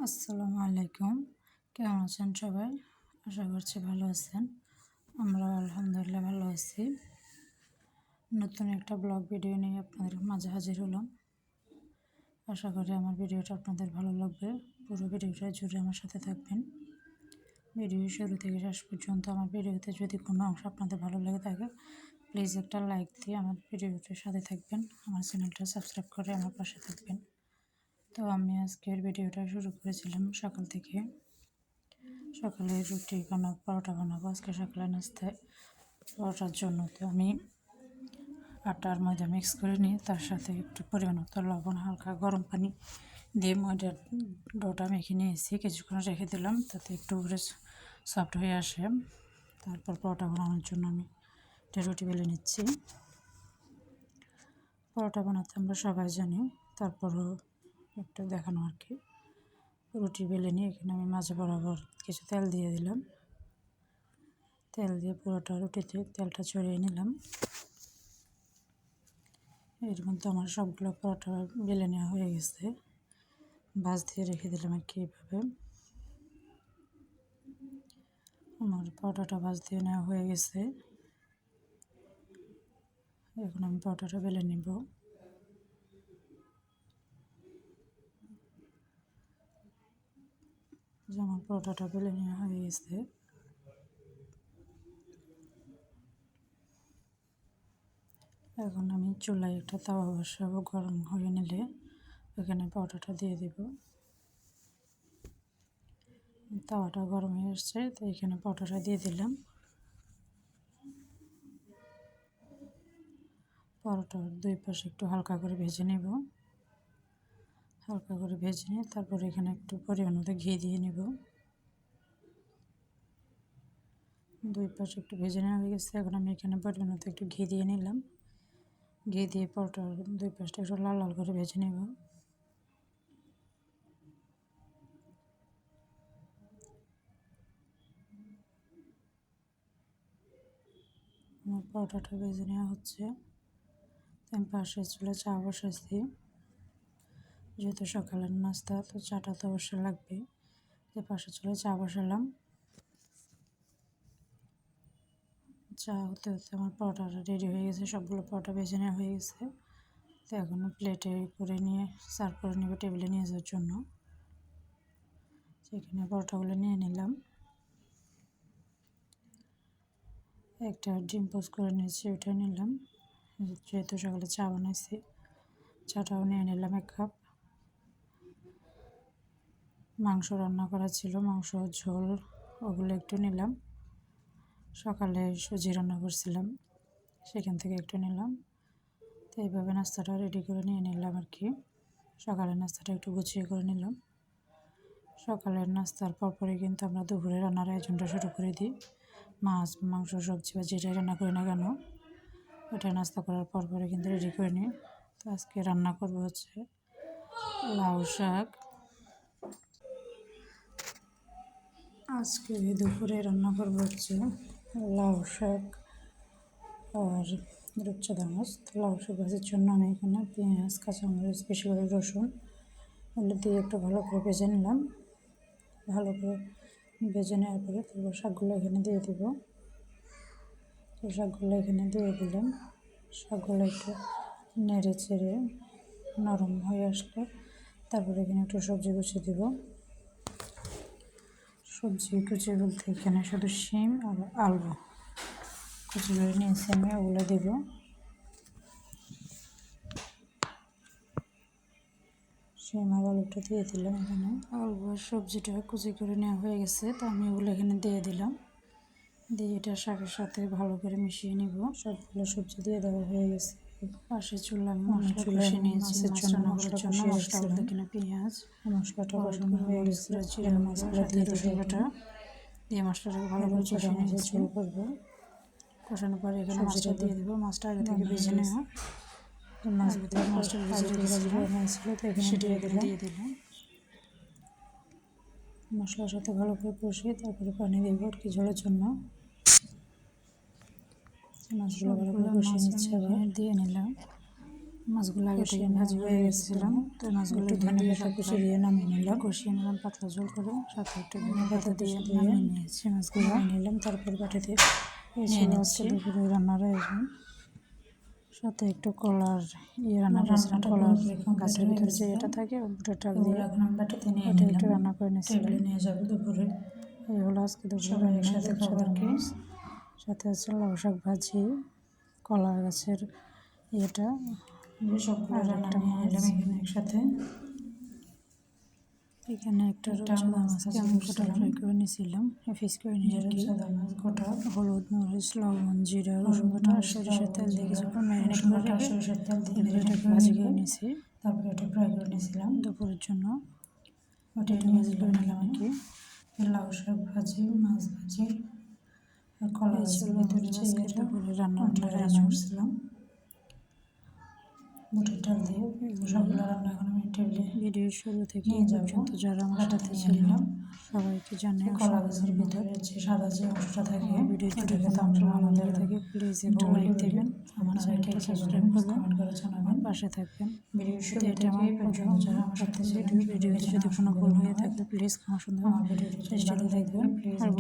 আসসালামু আলাইকুম। কেমন আছেন সবাই? আশা করছি ভালো আছেন। আমরা আলহামদুলিল্লাহ ভালো আছি। নতুন একটা ব্লগ ভিডিও নিয়ে আপনাদের মাঝে হাজির হলাম। আশা করি আমার ভিডিওটা আপনাদের ভালো লাগবে। পুরো ভিডিওটা জুড়ে আমার সাথে থাকবেন। ভিডিও শুরু থেকে শেষ পর্যন্ত আমার ভিডিওতে যদি কোনো অংশ আপনাদের ভালো লেগে থাকে, প্লিজ একটা লাইক দিয়ে আমার ভিডিওটার সাথে থাকবেন। আমার চ্যানেলটা সাবস্ক্রাইব করে আমার পাশে থাকবেন। তো আমি আজকের ভিডিওটা শুরু করেছিলাম সকাল থেকে। সকালে রুটি বানাবো, পরোটা বানাবো। আজকে সকালে নাস্তায় পরোটার জন্য তো আমি আটার ময়দা মিক্স করে নিয়ে তার সাথে একটু পরিমাণ মতো লবণ, হালকা গরম পানি দিয়ে ময়দার ডোটা মেখে নিয়েছি। কিছুক্ষণ রেখে দিলাম তাতে একটু উপরে সফট হয়ে আসে। তারপর পরোটা বানানোর জন্য আমি একটা রুটি বেলে নিচ্ছি। পরোটা বানাতে আমরা সবাই জানি, তারপরও একটু দেখানো আর কি। রুটি বেলে নিয়ে এখানে আমি মাঝে বরাবর কিছু তেল দিয়ে দিলাম। তেল দিয়ে পুরোটা রুটিতে তেলটা ছড়িয়ে নিলাম। এর মধ্যে আমার সবগুলো পরোটা বেলে নেওয়া হয়ে গেছে। ভাঁজ দিয়ে রেখে দিলাম আর কি। এইভাবে আমার পরোটাটা ভাঁজ দিয়ে নেওয়া হয়ে গেছে। এখন আমি পরোটাটা বেলে নিব। যেমন পরোটাটা বেলে নেওয়া হয়ে গেছে, এখন আমি চুলায় একটা তাওয়া বসাবো। গরম হয়ে নিলে এখানে পরোটাটা দিয়ে দেব। তাওয়াটা গরম হয়ে আসছে, তো এখানে পরোটাটা দিয়ে দিলাম। পরোটার দুই পাশে একটু হালকা করে ভেজে নেব। হালকা করে ভেজে নিয়ে তারপর এখানে একটু পরিমাণ মতো ঘি দিয়ে নেব। দুই পাশে একটু ভেজে নেওয়া হয়ে গেছে। এখন আমি এখানে পরিমাণ মতো একটু ঘি দিয়ে নিলাম। ঘি দিয়ে পরোটার দুই পাশটা একটু লাল লাল করে ভেজে নেব। আমার পরোটাটা ভেজে নেওয়া হচ্ছে। আমি পাশে চুলে চা বসাইছি, যেহেতু সকালের নাস্তা, তো চাটা তো অবশ্যই লাগবে। যে পাশে চুলে চা বসালাম। চা হতে হতে আমার পরোটাটা রেডি হয়ে গেছে। সবগুলো পরোটা ভেজে নেওয়া হয়ে গেছে। তো এখন প্লেটে করে নিয়ে সার্ভ করে নেব টেবিলে নিয়ে যাওয়ার জন্য। সেখানে পরোটাগুলো নিয়ে নিলাম। একটা ডিম পোস্ট করে নিয়েছি, ওটা নিলাম। যেহেতু সকালে চা বানাইছি, চাটাও নিয়ে নিলাম 1 কাপ। মাংস রান্না করা ছিল, মাংস ঝোল ওগুলো একটু নিলাম। সকালে সুজি রান্না করছিলাম, সেখান থেকে একটু নিলাম। তো এইভাবে নাস্তাটা রেডি করে নিয়ে নিলাম আর কি। সকালের নাস্তাটা একটু গুছিয়ে করে নিলাম। সকালের নাস্তার পরপরই কিন্তু আমরা দুপুরে রান্নার আয়োজনটা শুরু করে দিই। মাছ, মাংস, সবজি বা যেটাই রান্না করি না কেন, ওটা নাস্তা করার পরপরে কিন্তু রেডি করে নিই। তো আজকে রান্না করবো হচ্ছে লাউ শাক। আজকে দুপুরে রান্না করবো হচ্ছে লাউ শাক আর রূপচাঁদা মাছ। তো লাউ শাক ভাজার জন্য আমি এখানে পেঁয়াজ, কাঁচামরিচ, বেশি করে রসুন এগুলো দিয়ে একটু ভালো করে ভেজে নিলাম। ভালো করে ভেজে নেওয়ার পরে তারপর শাকগুলো এখানে দিয়ে দেবো। তো শাকগুলো এখানে দিয়ে দিলাম। শাকগুলো একটু নেড়ে চেড়ে নরম হয়ে আসলে তারপরে এখানে একটু সবজি কুচিয়ে দেবো। সবজি কুচি বলতে এখানে শুধু শিম আর আলু কুচি করে নিয়েছি আমি, ওগুলো দেবো। শিম আর আলুটা দিয়ে দিলাম এখানে। আলু আর সবজিটা কুচি করে নেওয়া হয়ে গেছে, তো আমি ওগুলো এখানে দিয়ে দিলাম। দিয়ে এটা শাকের সাথে ভালো করে মিশিয়ে নিব। সবগুলো সবজি দিয়ে দেওয়া হয়ে গেছে। পাশে চুলা আমি মশলা কষিয়ে নিয়েছি। মাছের জন্য মশলা বলতে কিনা পেঁয়াজ, মশলাটা কষানো হয়ে গেছে। জিরা, মাছগুলো দিয়ে রসুন বাটা দিয়ে মশলাটাকে ভালো করে কষিয়ে নিয়েছি। কষানোর পরে এখানে মাছটা দিয়ে দেবো। মাছটা আগে থেকে ভেজে নেওয়া, মাছটা ভেজে রেখেছিলাম, সেটা এখানে দিয়ে দিলাম। মশলার সাথে ভালো করে কষিয়ে তারপরে পানি দেবো আর কি ঝোলের জন্য। মাছগুলো ভালো করে কষিয়ে নিচ্ছে, আবার দিয়ে নিলাম। মাছগুলো আগে থেকে ভাজি হয়ে গেছিলাম, তো মাছগুলো একটু ধনে পাতা কুচি দিয়ে নামিয়ে নিলাম, কষিয়ে নিলাম পাতলা ঝোল করে, সাথে একটু ধনে পাতা দিয়ে নামিয়ে নিয়েছি মাছগুলো নিলাম। তারপর বাটিতে নিয়ে নিচ্ছি দুপুরে রান্নার আয়োজন, সাথে একটু কলার রান্না করেছিলাম, কলার গাছের ভিতরে যে এটা থাকে বুটের ডাল দিয়ে বাটিতে একটু রান্না করে নিয়েছিলাম, নিয়ে যাবো দুপুরে। এই হলো আজকে দুপুরে একসাথে খাবার খেয়ে, সাথে আছে লাউ শাক ভাজি, কলা গাছের ইয়েটা, আর একটা মাছ একসাথে। এখানে একটা রূপচাঁদা মাছকে আমি গোটা ফ্রাই করে নিয়েছিলাম, ফিস করে নিয়ে রূপচাঁদা মাছ গোটা হলুদ মরিচ লবণ জিরা রসুন বাটা সরিষার তেল দিয়ে কিছুক্ষণ ম্যারিনেট করে রেখে সরিষার তেল দিয়ে এটাকে ভাজি করে নিয়েছি, তারপরে এটা ফ্রাই করে নিয়েছিলাম দুপুরের জন্য। ওটা ভাজি করে নিলাম আর কি। লাউ শাক ভাজি, মাছ ভাজি আর কলা গাছের ভিতরে দুপুরে রান্না করছিলাম বুটের ডাল দিয়ে। সবগুলো রান্না এখন আমি টেবিলে ভিডিওর শুরু থেকে পর্যন্ত যারা আমার সাথে ছিলাম সবাইকে জানাই। কলা গাছের ভিতরে যে সাদা যে অংশটা থাকে ভিডিওটি দেখে তো আমরা ভালো লেগে থাকে, প্লিজ একটা লাইক দেবেন, আমার চ্যানেলটা সাবস্ক্রাইব করবেন, কমেন্ট করে জানাবেন, পাশে থাকবেন। ভিডিওর শুরু থেকে পর্যন্ত যারা আমার সাথে ছিলেন ভিডিওতে যদি কোনো ভুল হয়ে থাকে প্লিজ ক্ষমা সুন্দর দৃষ্টিতে দেখবেন।